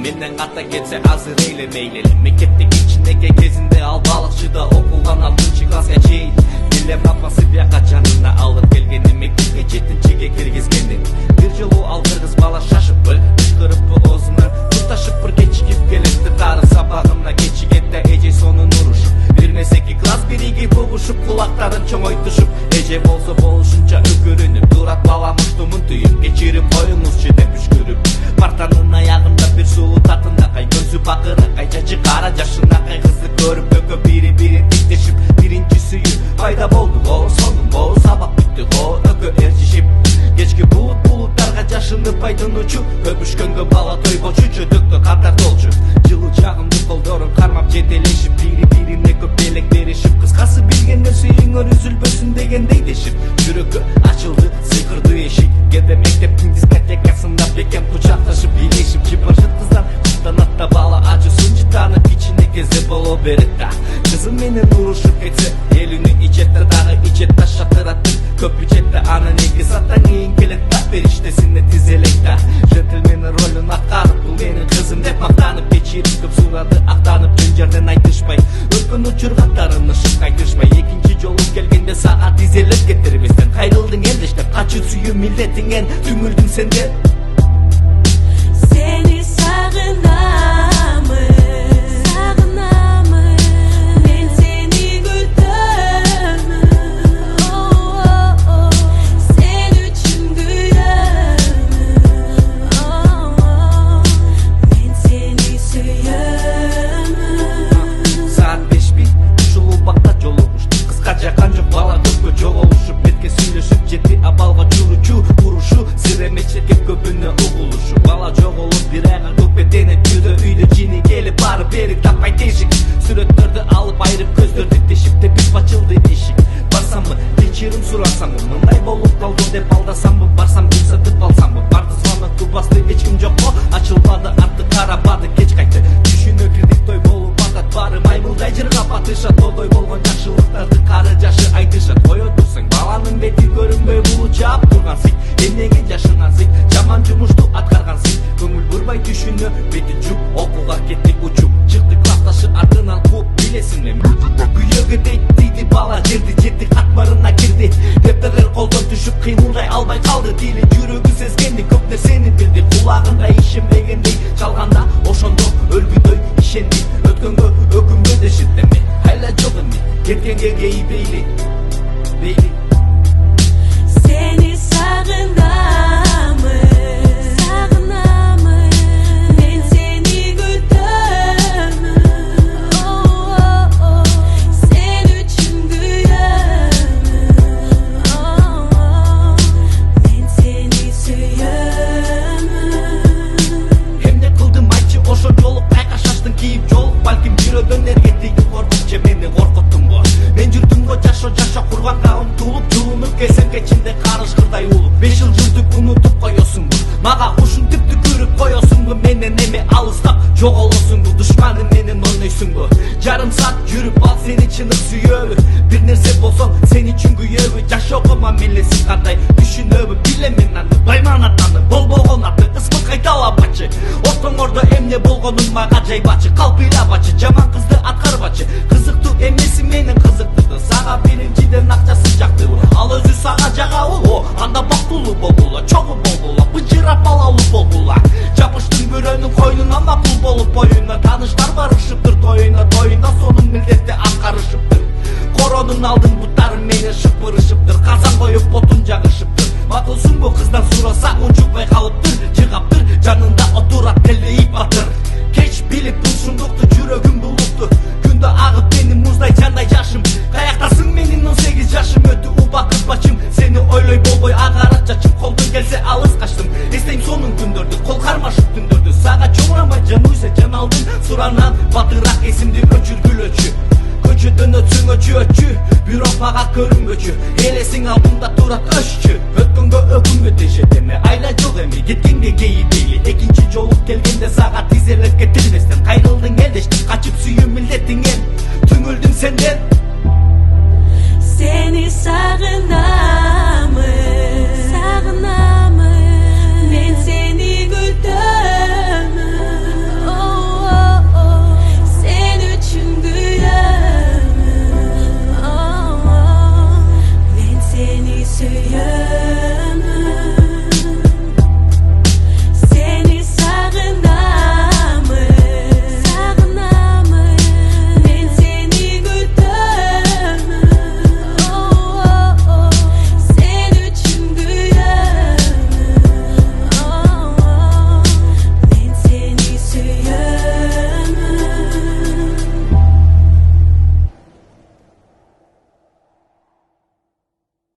Menden kata geçse hazır eylemeylelim. Mekepteki içindeki kezinde al balıkçıda okulan 6. klasga çeyin. Dille mapası bir kaçanına alıp gelgeni mektepke 7. kirgizgeni. Bir жылу ал кыргыз бала шашып был ышкырып оозуна тушташып бір кечигип келетти тары сабагына кечигетте эже сонун урушуп бирмесе 2 класс бириги бугушуп кулактарын чоңойтушуп эже болсо болушунча өкүрүнүп турат бала муштумун түйүп кечирип коюңузчу деп үшкүрүп партанын аягында бир сулуу татынакай көзү бакыракай чачы кара жашынакай кызды көрүп экөө бири бирин тиктешип биринчи сүйүү пайда болду го сонун го сабак бүттү го экөө эрчишип кечки булуттарга жашынып пайдынуучу өпүшкөнгө бала тойбочу жөдөктө катар толчу жылуу жагымды колдорун кармап жетелешип бири бирине көп белек беришип кыскасы билгендер сүйүңөр үзүлбөсүн дегендей дешип жүрөккө ачылды сыйкырдуу эшик кээде мектептин дискотекасында бекем кучакташып бийлешип жыпыржыт кыздар кыштанатта бала ачуусун жытанып кичине кезде боло берет да кызым менен урушуп кетсе элүүнү ичетте дагы ичет таштатырат көп ичетте анын 2 сааттан кийин келет да периштесине тизелек да жентльмен ролун аткарып бул менин кызым деп мактанып кечирип көп сурады актанып жөн жерден айтышпай өткөн учургаттарын ышып кайтышпай экинчи жолу келгенде сага тизелеп кетирбестен кайрылдың элдештеп качуу сүйүү милдетиңен түңүлдүң сенден сени сагынамын мен сени күтөмүн сен үчүн күйөмүн мен сени сүйөмүн саат 5 ушул убакта жолугуштук кызга жаккан жок бала көпкө жоголушуп бетке сүйлөшүп жетти абалга чуручу урушу сыр эмес четке көбүнө угулушу бала жоголуп бир айга көкпетене түрдө үйдө жини келип барып берип таппай тешик сүрөттөрдү алып айрып көздөрдү тешип тепип ачылды эшик барсамбы кечирим сурасамбы мындай болуп калды деп алдасамбы барсам гүл сатып алсамбы барды звонокку басты эч ким жокко ачылбады арты карабады кеч кайтты түшүнө кирдик той болуп атат баары маймылдай жыргап атышат тодой болгон жакшылыктарды кары жашы айтышат кое турсаң баланын бети көрүнбөй булучап турган сый эмнеге жашынган сый жаман жумушту аткарган сый көңүл бурбай түшүнө бети жуп окууга кетти учуп чыкты классташы артынан кууп билесиңби күйөөгө дейди бала жерди жетти катмарына кирди дептерлер колдон түшүп кыймылдай албай калды тили жүрөгү сезгенди көп нерсени билди кулагында ишенбегендей чалганда ошондо өлгүдөй ишенди өткөнгө өкүнбө дешит эми айла жок эми кеткенге кейбейли сени сагынамын мен сени күтөмүн сен үчүн күйөмүн мен сени сүйөмүн эмне кылдым айтчы ошо жолу кайка шаштың кийип жолук балким бирөөдөн эргеттеги коркунчу мени коркуттуңбу мен жүрдүм го жашо курганга умтулуп жулунуп келсем кечинде карышкырдай улуп 5 жыл жүрдүк унутуп коесуңбу мага ушинтип түкүрүп коесуңбу менен эми алыстап жоголосуңбу душманым менен ойнойсуңбу жарым саат жүрүп ал сени чынык сүйөбү бир нерсе болсоң сен үчүн күйөбү жашоого мамилеси кандай түшүнөбү билем мен аны байман атаны болбогон аты ысмыр кайталабачы ортоңордо эмне болгонун мага жайбачы калпыйлабачы жаман кызды аткарбачы кызыктуу эмеси менен кызыктырды сага биринчиден акчасы жактыбы ал өзү сага жагабы анда бактылуу болгула чогуу болгула быжырап балалуу болгула жапыштың бирөөнүн койнуна макул болуп боюна тааныштар барышыптыр тоюна сонун милдетти аткарышыптыр коронун алдын буттарын менен шыпырышыптыр казан коюп отун жагышыптыр макулсуңбу кыздан сураса унчукпай калыптыр жыргаптыр жанында отурат телдейип батыр кеч билип бул шундукту жүрөгүм булукту күндө агып менин муздай жандай жашым каяктасың менин 18 жашым өтү убакыт бачым сени ойлой болбой агарат чачым колдон келсе алыс качтым эстейм сонун күндөрдү кол кармашып түндөрдү сага чоңурамай жан уйса жан алдым суранан батыраак эсимди өчүргүлөчү көчөдөн өтсөң өчү бирок мага көрүнбөчү элесиң алдымда турат өччү өткөнгө өкүнбө дешет эми айла жок эми кеткенге кейбейли экинчи жолу келгенде сага тизелеп кетирбестен кайрылдың элдештеп качып сүйүү милдетиңен түңүлдүң сенден сени сагынамын